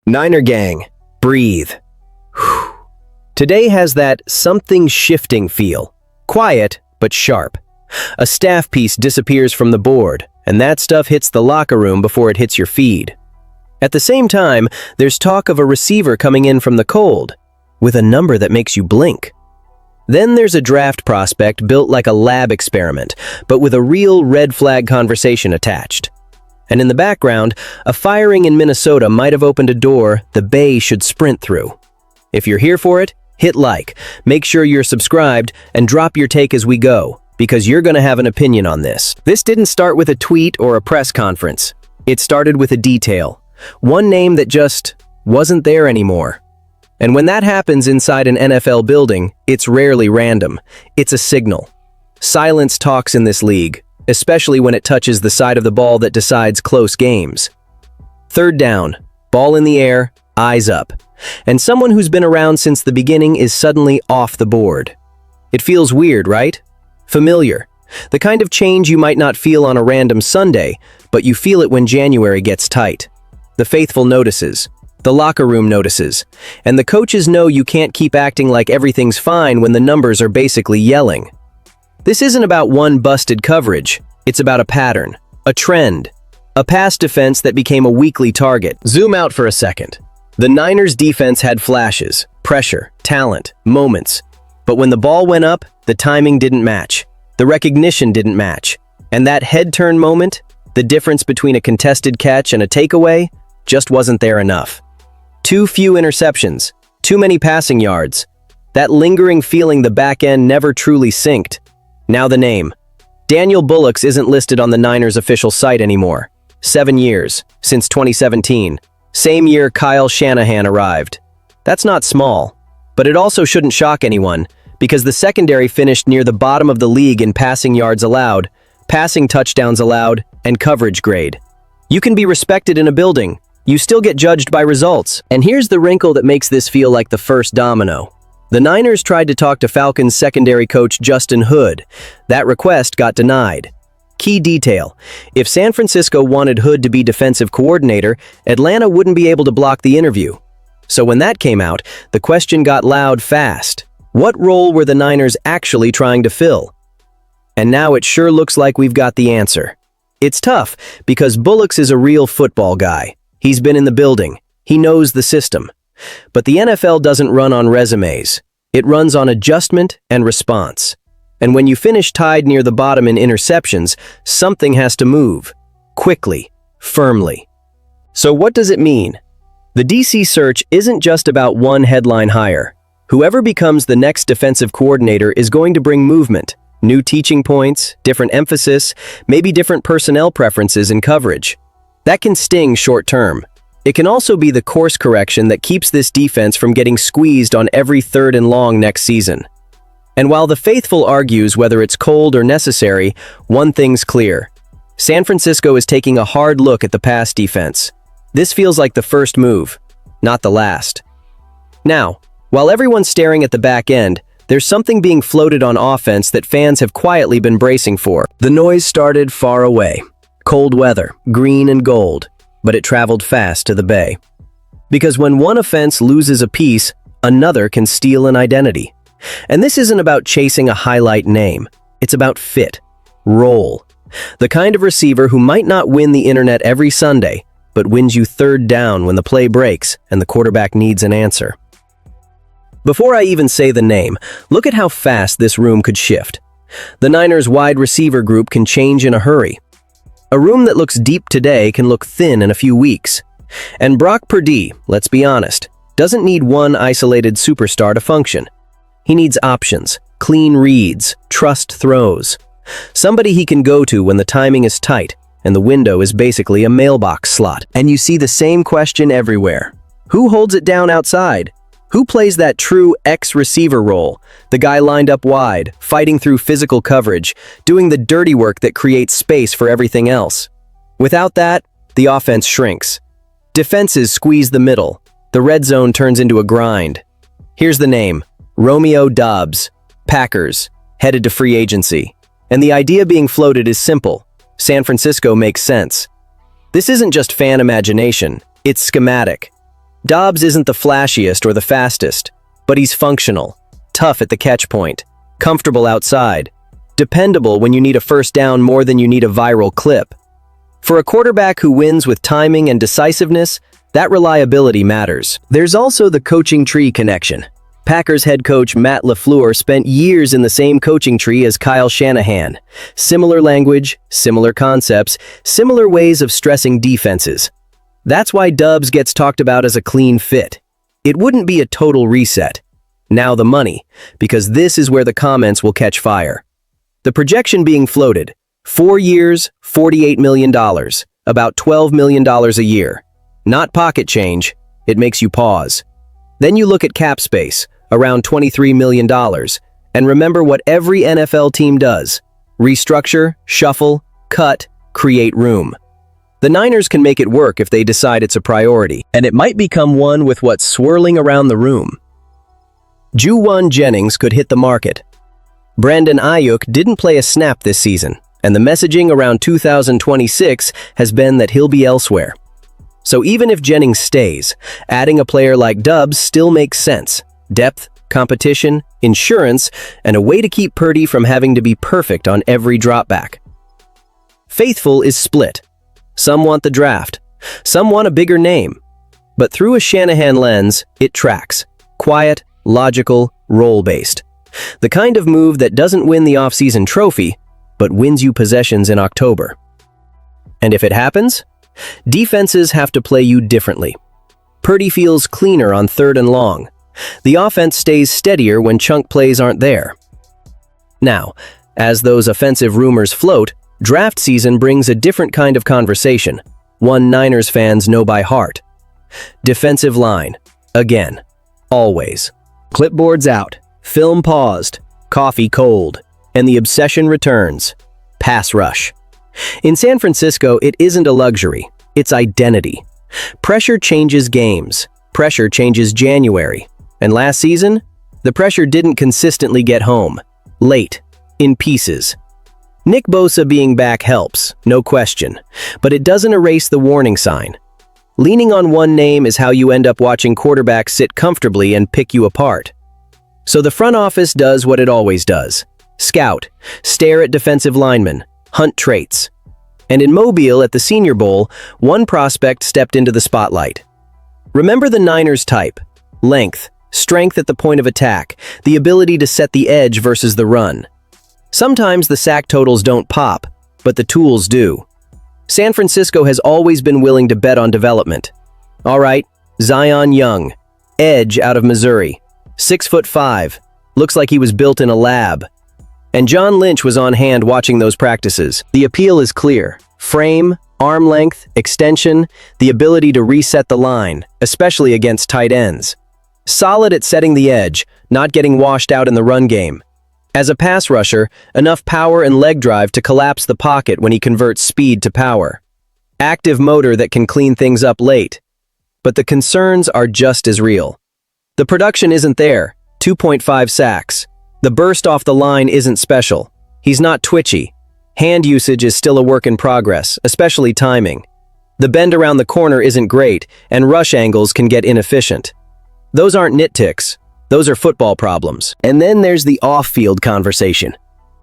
Niner Gang, breathe. Whew. Today has that something shifting feel. Quiet, but sharp. A staff piece disappears from the board, and that stuff hits the locker room before it hits your feed. At the same time, there's talk of a receiver coming in from the cold, with a number that makes you blink. Then there's a draft prospect built like a lab experiment, but with a real red flag conversation attached. And in the background, a firing in Minnesota might have opened a door the Bay should sprint through. If you're here for it, hit like, make sure you're subscribed, and drop your take as we go, because you're going to have an opinion on this. This didn't start with a tweet or a press conference. It started with a detail. One name that just wasn't there anymore. And when that happens inside an NFL building, it's rarely random. It's a signal. Silence talks in this league, especially when it touches the side of the ball that decides close games. Third down, ball in the air, eyes up. And someone who's been around since the beginning is suddenly off the board. It feels weird, right? Familiar. The kind of change you might not feel on a random Sunday, but you feel it when January gets tight. The faithful notices. The locker room notices. And the coaches know you can't keep acting like everything's fine when the numbers are basically yelling. This isn't about one busted coverage. It's about a pattern, a trend, a pass defense that became a weekly target. Zoom out for a second. The Niners defense had flashes, pressure, talent, moments. But when the ball went up, the timing didn't match. The recognition didn't match. And that head-turn moment, the difference between a contested catch and a takeaway, just wasn't there enough. Too few interceptions, too many passing yards. That lingering feeling the back end never truly synced. Now the name. Daniel Bullocks isn't listed on the Niners official site anymore. 7 years, since 2017. Same year Kyle Shanahan arrived. That's not small, but it also shouldn't shock anyone, because the secondary finished near the bottom of the league in passing yards allowed, passing touchdowns allowed, and coverage grade. You can be respected in a building. You still get judged by results. And here's the wrinkle that makes this feel like the first domino. The Niners tried to talk to Falcons secondary coach Justin Hood. That request got denied. Key detail: if San Francisco wanted Hood to be defensive coordinator, Atlanta wouldn't be able to block the interview. So when that came out, the question got loud fast. What role were the Niners actually trying to fill? And now it sure looks like we've got the answer. It's tough, because Bullocks is a real football guy. He's been in the building. He knows the system. But the NFL doesn't run on resumes. It runs on adjustment and response. And when you finish tied near the bottom in interceptions, something has to move. Quickly. Firmly. So what does it mean? The DC search isn't just about one headline hire. Whoever becomes the next defensive coordinator is going to bring movement, new teaching points, different emphasis, maybe different personnel preferences and coverage. That can sting short term. It can also be the course correction that keeps this defense from getting squeezed on every 3rd and long next season. And while the faithful argues whether it's cold or necessary, one thing's clear. San Francisco is taking a hard look at the pass defense. This feels like the first move, not the last. Now, while everyone's staring at the back end, there's something being floated on offense that fans have quietly been bracing for. The noise started far away. Cold weather, green and gold, but it traveled fast to the Bay. Because when one offense loses a piece, another can steal an identity. And this isn't about chasing a highlight name. It's about fit, role. The kind of receiver who might not win the internet every Sunday, but wins you 3rd down when the play breaks and the quarterback needs an answer. Before I even say the name, look at how fast this room could shift. The Niners' wide receiver group can change in a hurry. A room that looks deep today can look thin in a few weeks. And Brock Purdy, let's be honest, doesn't need one isolated superstar to function. He needs options, clean reads, trust throws. Somebody he can go to when the timing is tight and the window is basically a mailbox slot. And you see the same question everywhere. Who holds it down outside? Who plays that true X-receiver role? The guy lined up wide, fighting through physical coverage, doing the dirty work that creates space for everything else. Without that, the offense shrinks. Defenses squeeze the middle. The red zone turns into a grind. Here's the name: Romeo Doubs, Packers, headed to free agency. And the idea being floated is simple. San Francisco makes sense. This isn't just fan imagination, it's schematic. Dobbs isn't the flashiest or the fastest, but he's functional, tough at the catch point, comfortable outside, dependable when you need a first down more than you need a viral clip. For a quarterback who wins with timing and decisiveness, that reliability matters. There's also the coaching tree connection. Packers head coach Matt LaFleur spent years in the same coaching tree as Kyle Shanahan. Similar language, similar concepts, similar ways of stressing defenses. That's why Dobbs gets talked about as a clean fit. It wouldn't be a total reset. Now the money, because this is where the comments will catch fire. The projection being floated, 4 years, $48 million, about $12 million a year. Not pocket change, it makes you pause. Then you look at cap space, around $23 million, and remember what every NFL team does: restructure, shuffle, cut, create room. The Niners can make it work if they decide it's a priority, and it might become one with what's swirling around the room. Juwan Jennings could hit the market. Brandon Ayuk didn't play a snap this season, and the messaging around 2026 has been that he'll be elsewhere. So even if Jennings stays, adding a player like Dobbs still makes sense. Depth, competition, insurance, and a way to keep Purdy from having to be perfect on every dropback. Faithful is split. Some want the draft. Some want a bigger name. But through a Shanahan lens, it tracks. Quiet, logical, role-based. The kind of move that doesn't win the offseason trophy, but wins you possessions in October. And if it happens, defenses have to play you differently. Purdy feels cleaner on 3rd and long. The offense stays steadier when chunk plays aren't there. Now, as those offensive rumors float, draft season brings a different kind of conversation, one Niners fans know by heart. Defensive line. Again. Always. Clipboards out. Film paused. Coffee cold. And the obsession returns. Pass rush. In San Francisco, it isn't a luxury. It's identity. Pressure changes games. Pressure changes January. And last season, the pressure didn't consistently get home. Late. In pieces. Nick Bosa being back helps, no question. But it doesn't erase the warning sign. Leaning on one name is how you end up watching quarterbacks sit comfortably and pick you apart. So the front office does what it always does. Scout. Stare at defensive linemen. Hunt traits. And in Mobile at the Senior Bowl, one prospect stepped into the spotlight. Remember the Niners type. Length, strength at the point of attack, the ability to set the edge versus the run. Sometimes the sack totals don't pop, but the tools do. San Francisco has always been willing to bet on development. All right, Zion Young, edge out of Missouri, 6'5", looks like he was built in a lab. And John Lynch was on hand watching those practices. The appeal is clear. Frame, arm length, extension, the ability to reset the line, especially against tight ends. Solid at setting the edge, not getting washed out in the run game. As a pass rusher, enough power and leg drive to collapse the pocket when he converts speed to power. Active motor that can clean things up late. But the concerns are just as real. The production isn't there, 2.5 sacks. The burst off the line isn't special. He's not twitchy. Hand usage is still a work in progress, especially timing. The bend around the corner isn't great, and rush angles can get inefficient. Those aren't nitpicks. Those are football problems. And then there's the off-field conversation.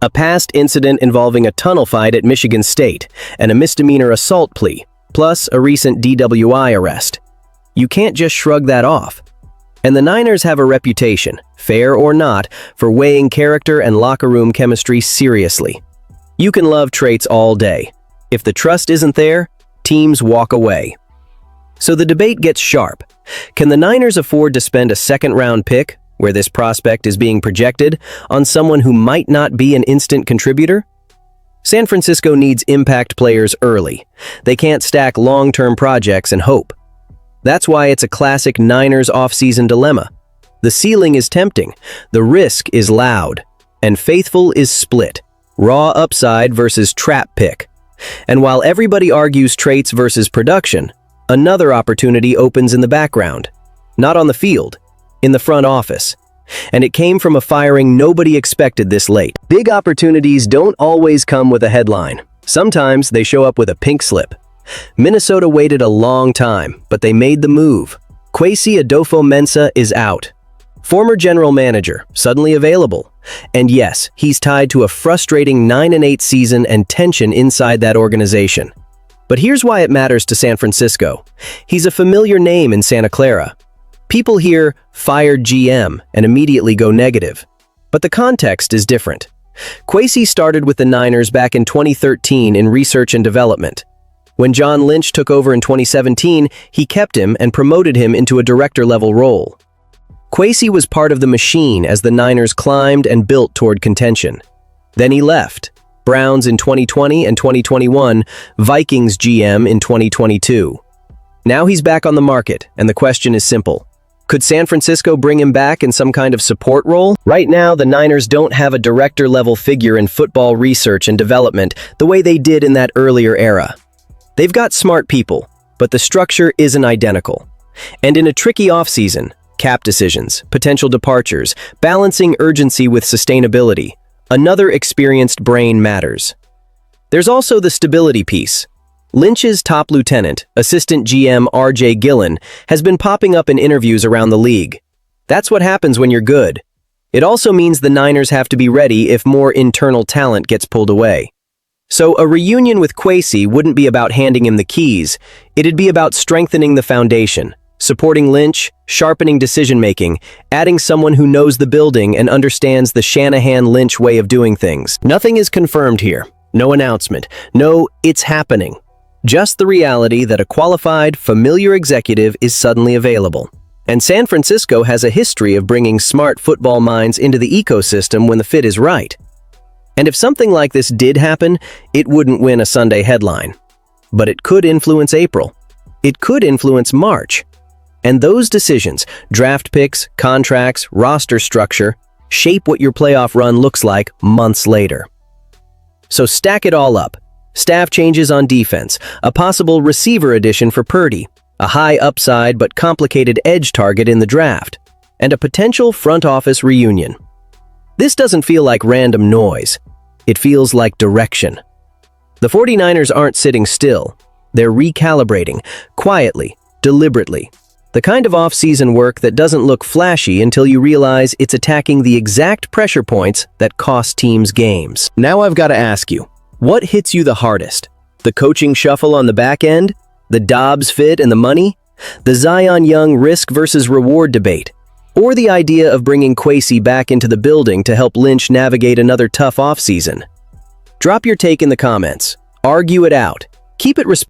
A past incident involving a tunnel fight at Michigan State and a misdemeanor assault plea, plus a recent DWI arrest. You can't just shrug that off. And the Niners have a reputation, fair or not, for weighing character and locker room chemistry seriously. You can love traits all day. If the trust isn't there, teams walk away. So the debate gets sharp. Can the Niners afford to spend a second-round pick, where this prospect is being projected, on someone who might not be an instant contributor? San Francisco needs impact players early. They can't stack long-term projects and hope. That's why it's a classic Niners offseason dilemma. The ceiling is tempting, the risk is loud, and faithful is split. Raw upside versus trap pick. And while everybody argues traits versus production, another opportunity opens in the background. Not on the field, in the front office. And it came from a firing nobody expected this late. Big opportunities don't always come with a headline. Sometimes they show up with a pink slip. Minnesota waited a long time, but they made the move. Kwesi Adofo-Mensah is out. Former general manager, suddenly available. And yes, he's tied to a frustrating 9-8 season and tension inside that organization. But here's why it matters to San Francisco. He's a familiar name in Santa Clara. People hear "fired GM" and immediately go negative. But the context is different. Kwesi started with the Niners back in 2013 in research and development. When John Lynch took over in 2017, he kept him and promoted him into a director-level role. Kwesi was part of the machine as the Niners climbed and built toward contention. Then he left. Browns in 2020 and 2021, Vikings GM in 2022. Now he's back on the market, and the question is simple. Could San Francisco bring him back in some kind of support role? Right now, the Niners don't have a director-level figure in football research and development the way they did in that earlier era. They've got smart people, but the structure isn't identical. And in a tricky offseason, cap decisions, potential departures, balancing urgency with sustainability, another experienced brain matters. There's also the stability piece. Lynch's top lieutenant, assistant GM R.J. Gillen, has been popping up in interviews around the league. That's what happens when you're good. It also means the Niners have to be ready if more internal talent gets pulled away. So a reunion with Kwesi wouldn't be about handing him the keys, it'd be about strengthening the foundation, supporting Lynch, sharpening decision-making, adding someone who knows the building and understands the Shanahan-Lynch way of doing things. Nothing is confirmed here. No announcement. No, it's happening. Just the reality that a qualified, familiar executive is suddenly available. And San Francisco has a history of bringing smart football minds into the ecosystem when the fit is right. And if something like this did happen, it wouldn't win a Sunday headline. But it could influence April. It could influence March. And those decisions, draft picks, contracts, roster structure, shape what your playoff run looks like months later. So stack it all up. Staff changes on defense, a possible receiver addition for Purdy, a high upside but complicated edge target in the draft, and a potential front office reunion. This doesn't feel like random noise. It feels like direction. The 49ers aren't sitting still. They're recalibrating, quietly, deliberately. The kind of off-season work that doesn't look flashy until you realize it's attacking the exact pressure points that cost teams games. Now I've got to ask you, what hits you the hardest? The coaching shuffle on the back end? The Dobbs fit and the money? The Zion Young risk versus reward debate? Or the idea of bringing Kwesi back into the building to help Lynch navigate another tough offseason? Drop your take in the comments. Argue it out. Keep it respectful.